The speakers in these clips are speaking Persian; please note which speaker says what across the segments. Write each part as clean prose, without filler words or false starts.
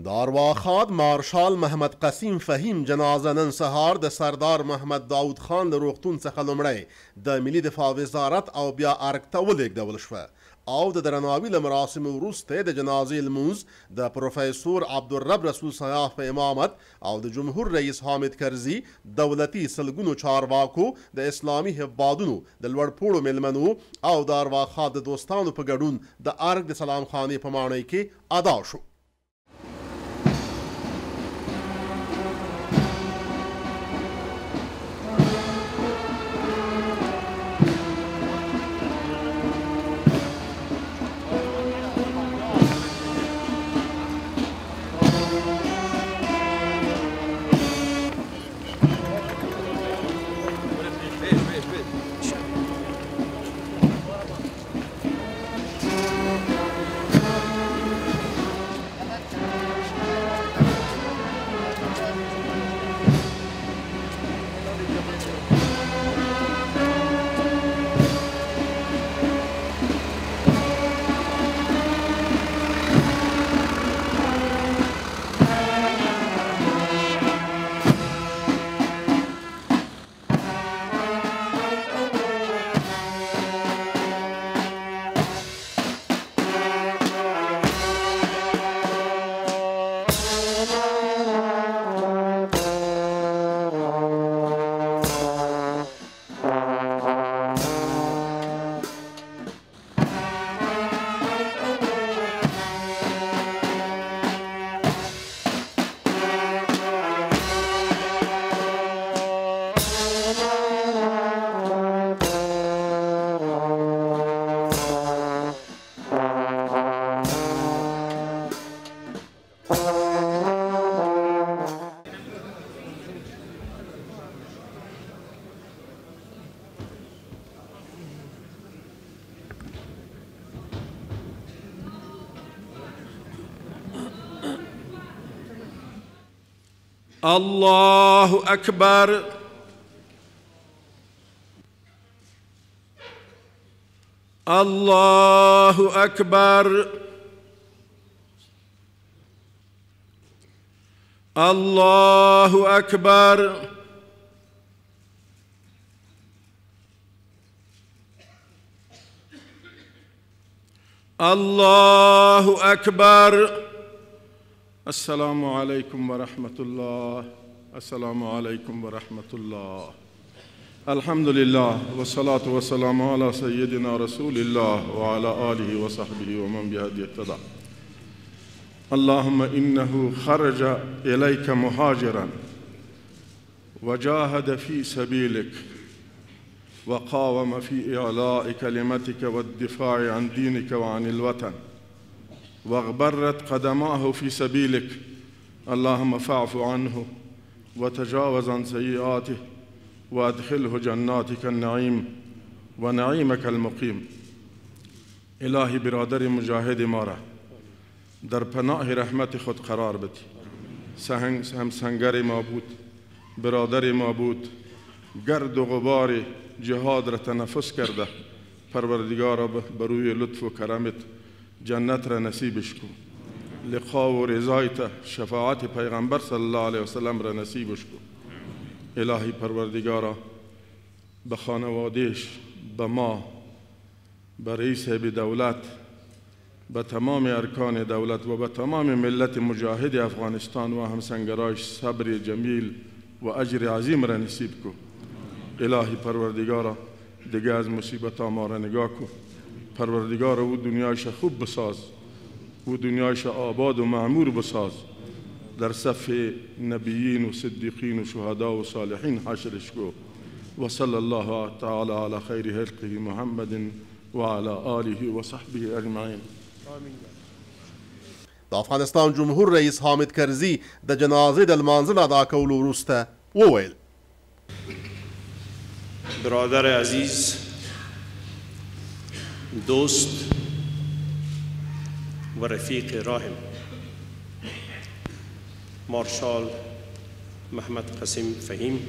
Speaker 1: دارواخاد مارشال محمد قسیم فهیم جنازه نن سهار د سردار محمد داود خان د روغتون څخه لومړی د ملي دفاع وزارت او بیا ارګ ته ولېږدول شوه او د درناوي له مراسمو وروسته د جنازې لمونځ د پروفیسور عبدالرب رسول سیاح په امامت او د جمهور رئیس حامد کرزي دولتي سلګونو چارواکو د اسلامي هیوادونو د لوړپوړو میلمنو او د ارواخاد د دوستانو په ګډون د ارګ د سلام خانې په ماڼۍ کې ادا شو.
Speaker 2: الله أكبر. الله أكبر. الله أكبر. الله أكبر. السلام عليكم ورحمة الله. السلام عليكم ورحمة الله. الحمد لله والصلاة والسلام على سيدنا رسول الله وعلى آله وصحبه ومن بهديه اهتدى. اللهم إنه خرج إليك مهاجرا وجاهد في سبيلك وقاوم في إعلاء كلمتك والدفاع عن دينك وعن الوطن واغبرت قدماه في سبيلك. اللهم فاعف عنه وتجاوز عن سيئاته وادخله جناتك النعيم ونعيمك المقيم. الهی برادر مجاهد ما را در پناه رحمت خود قرار بدی. هم سنگر ما بود، برادر ما بود، گرد و غبار جهاد را تنفس کرده. پروردگارا بروی لطف و کرمت جنت را نصیبش کن. لقا و رضایت شفاعت پیغمبر صلی الله علیه وسلم را نصیبش کن. الهی پروردگارا به خانوادهش، به ما، به رئیس دولت، به تمام ارکان دولت و به تمام ملت مجاهد افغانستان و همسنگرایش صبر جمیل و اجر عظیم را نصیب کن. الهی پروردگارا دیگه از مصیبت ما را نگاه کن. پروردگار او دنیایش خوب بساز، او دنیایش آباد و معمور بساز. در صف نبیین و صدیقین و شهدا و صالحین حشرش کو. و صلی الله تعالی علی خیر خلقه محمد و علی آله و صحبه اجمعین.
Speaker 1: د افغانستان جمهور رئیس حامد کرزي د جنازې د لمانځه ادا کولو وروسته وویل:
Speaker 3: برادر عزیز، دوست و رفیق راهم مارشال محمد قسیم فهیم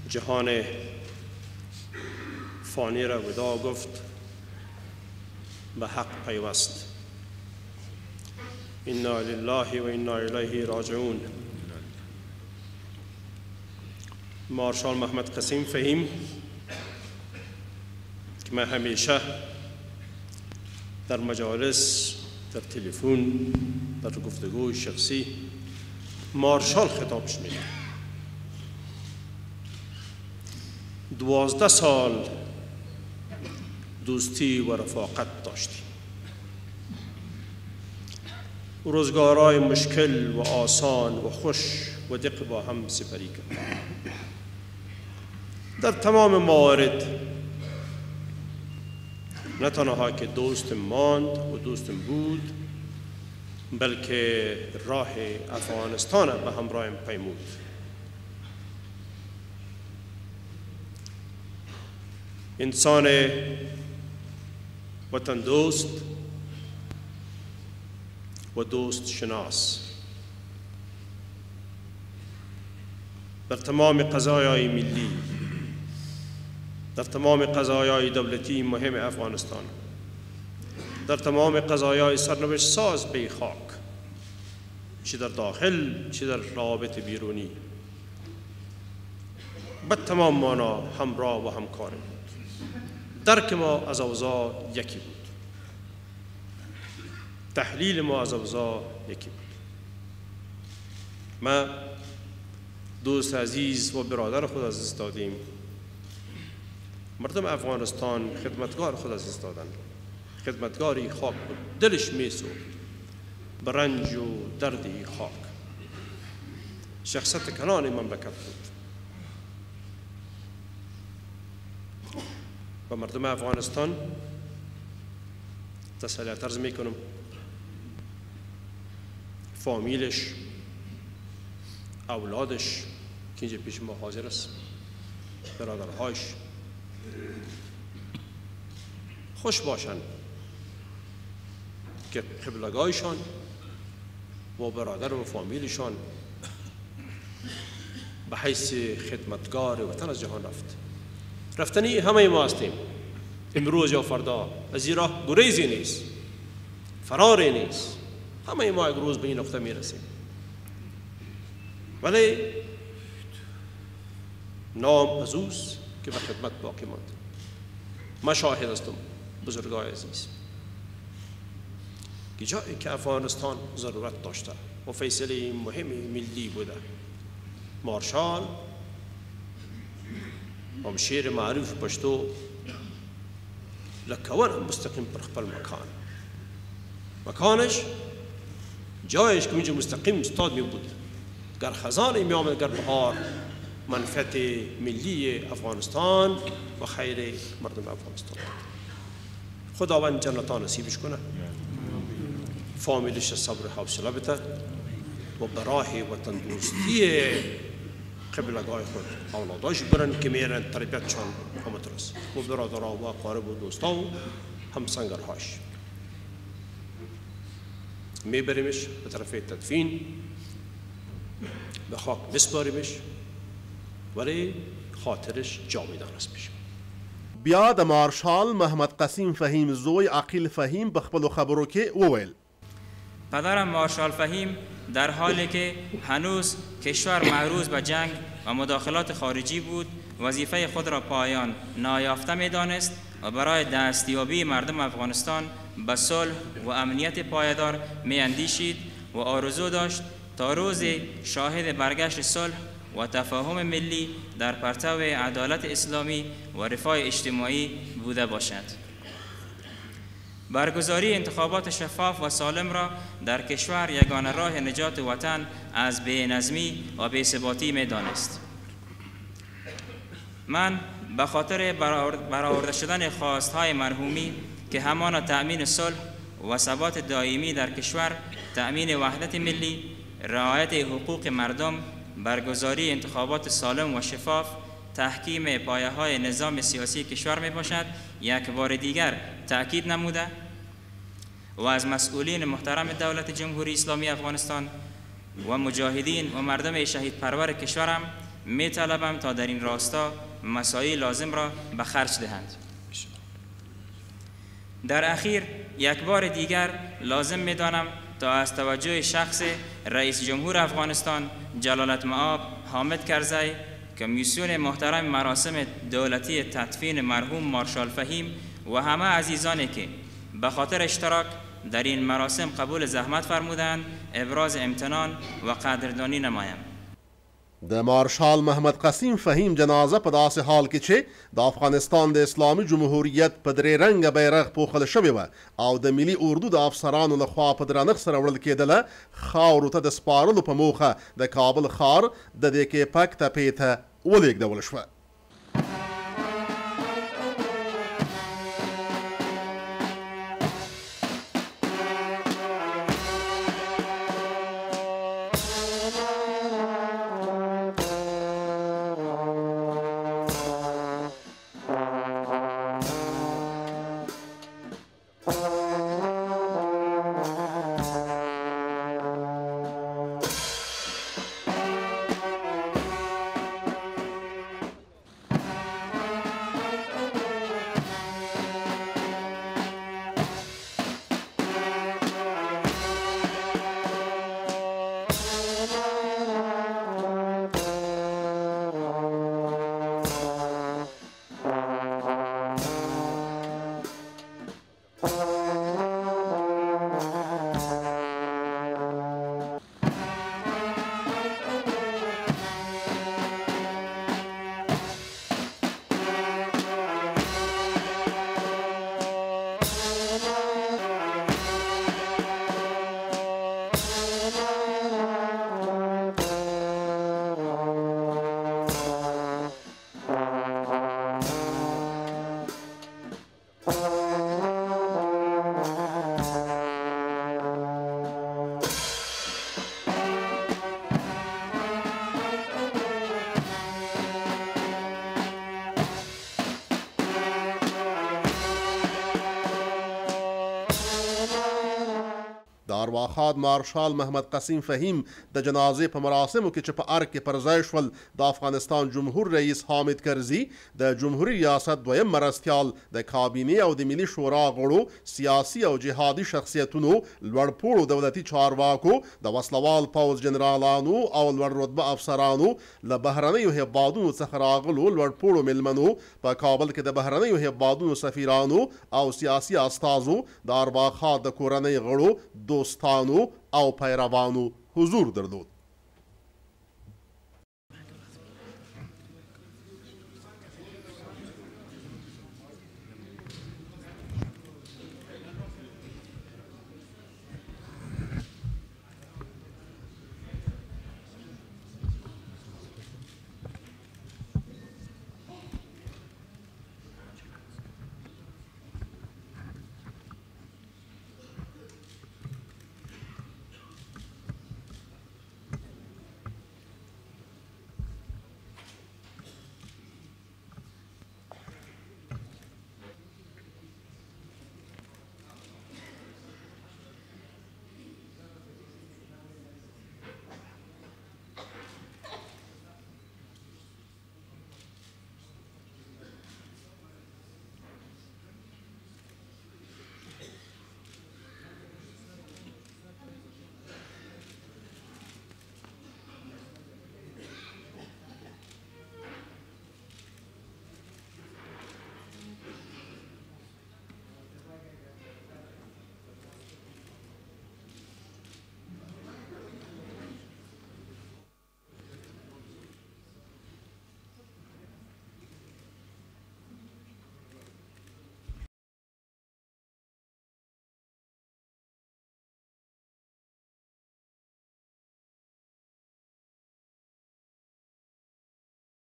Speaker 3: جهان فانی را وداع گفت به حق پیوست. انا لله و انا الیه راجعون. مارشال محمد قسیم فهیم که من همیشه در مجالس، در تلفن، در گفتگوی شخصی مارشال خطابش می‌کنم. 12 سال دوستی و رفاقت داشتیم. روزگارهای مشکل و آسان و خوش و دق با هم سپری کردیم. در تمام موارد نه تنها که دوست ماند و دوستم بود، بلکه راه افغانستان به همراهم پیمود. انسان وطن دوست و دوست شناس در تمام قضایای ملی، در تمام قضایای دولتی مهم افغانستان، در تمام قضایای سرنوشت ساز به خاک، چه در داخل چه در روابط بیرونی، به تمام معنا همراه و همکار بود. درک ما از اوضاع یکی بود، تحلیل ما از اوضاع یکی بود. ما دوست عزیز و برادر خود از دست دادیم، مردم افغانستان خدمتگار خود از دست دادند. خدمتگاری خاک بود، دلش میسوخت به رنج و دردی خاک. شخصیت کنان مملکت بود. و مردم افغانستان تسلیت عرض میکنم، فامیلش، اولادش که اینجا پیش ما حاضر است، برادرهاش خوش باشند که قبلگاهشان و برادر و فامیلشان به حیث خدمتگار وطن از جهان رفت. رفتنی همه ما هستیم، امروز یا فردا، از این راه گریزی نیست، فراری نیست. همه ما یک روز به این نقطه میرسیم، ولی نام از اوست که به خدمت باقی ماند. من شاهد هستم بزرگای عزیز که جایی که افغانستان ضرورت داشته و فیصله مهم ملی بوده، مارشال هم شعر معروف پشتو لکوان مستقیم پر خپل مکانش جایش که اینجا مستقیم استاد می بود، گر خزانه می آمد گر بهار، منفعت ملی افغانستان و خیر مردم افغانستان. خداوند جنتان نصیبش کنه، فامیلش صبر حوصله بده و برای وطن دوستی قبلگاه خود اولاداش برن که میرن تربیتشان همت رس و برادرها و اقارب و دوستا و همسنگرهاش میبریمش به طرف تدفین، به خاک بسپاریمش، ولی خاطرش جاویدان است بشه.
Speaker 1: بیا د مارشال محمد قسیم فهیم زوی عقیل فهیم به خپلو خبرو کې وویل:
Speaker 4: پدرم مارشال فهیم در حالی که هنوز کشور معروض به جنگ و مداخلات خارجی بود، وظیفه خود را پایان نایافته می‌دانست و برای دستیابی مردم افغانستان به صلح و امنیت پایدار می‌اندیشید و آرزو داشت تا روزی شاهد برگشت صلح و تفاهم ملی در پرتو عدالت اسلامی و رفاه اجتماعی بوده باشد. برگزاری انتخابات شفاف و سالم را در کشور یگانه راه نجات وطن از بی‌نظمی و بی‌ثباتی می‌دانست. من به خاطر برآورده شدن خواست‌های مرحومی که همان تأمین صلح و ثبات دائمی در کشور، تأمین وحدت ملی، رعایت حقوق مردم، برگزاری انتخابات سالم و شفاف، تحکیم پایه‌های نظام سیاسی کشور می باشد، یک بار دیگر تأکید نموده و از مسئولین محترم دولت جمهوری اسلامی افغانستان و مجاهدین و مردم شهید پرور کشورم می طلبم تا در این راستا مساعی لازم را به خرج دهند. در اخیر یک بار دیگر لازم می‌دانم تا از توجه شخص رئیس جمهور افغانستان جلالتمآب حامد کرزی، کمیسیون محترم مراسم دولتی تدفین مرحوم مارشال فهیم و همه عزیزانی که به خاطر اشتراک در این مراسم قبول زحمت فرمودند ابراز امتنان و قدردانی نمایم.
Speaker 1: د مارشال محمد قسیم فهیم جنازه په داسې حال کې چې د افغانستان د اسلامي جمهوریت په درې رنګه بیرغ پوښل شوې وه او د ملي اردو د افسرانو لخوا په درنښت سره وړل کېدله، خاورو ته د سپارلو په موخه د کابل ښار د دې کیپک تپې ته ولېږدول شوه. د ارواښاد مارشال محمد قسیم فهیم د جنازې په مراسمو کې چې په ارګ کې پر ځای شول د افغانستان جمهور رئیس حامد کرزي، د جمهوري ریاست دویم مرستیال، د کابینې او د ملي شورا غړو، سیاسي او جهادي شخصیتونو، لوړپوړو دولتي چارواکو، د وسلوال پوځ جنرالانو او لوړ رتبه افسرانو، له بهرنیو هیوادونو څخه راغلو لوړپوړو میلمنو، په کابل کې د بهرنیو هیوادونو سفیرانو او سیاسي استازو، د ارواښاد د کورنۍ غړو، دوستانو او پیروانو حضور درلود.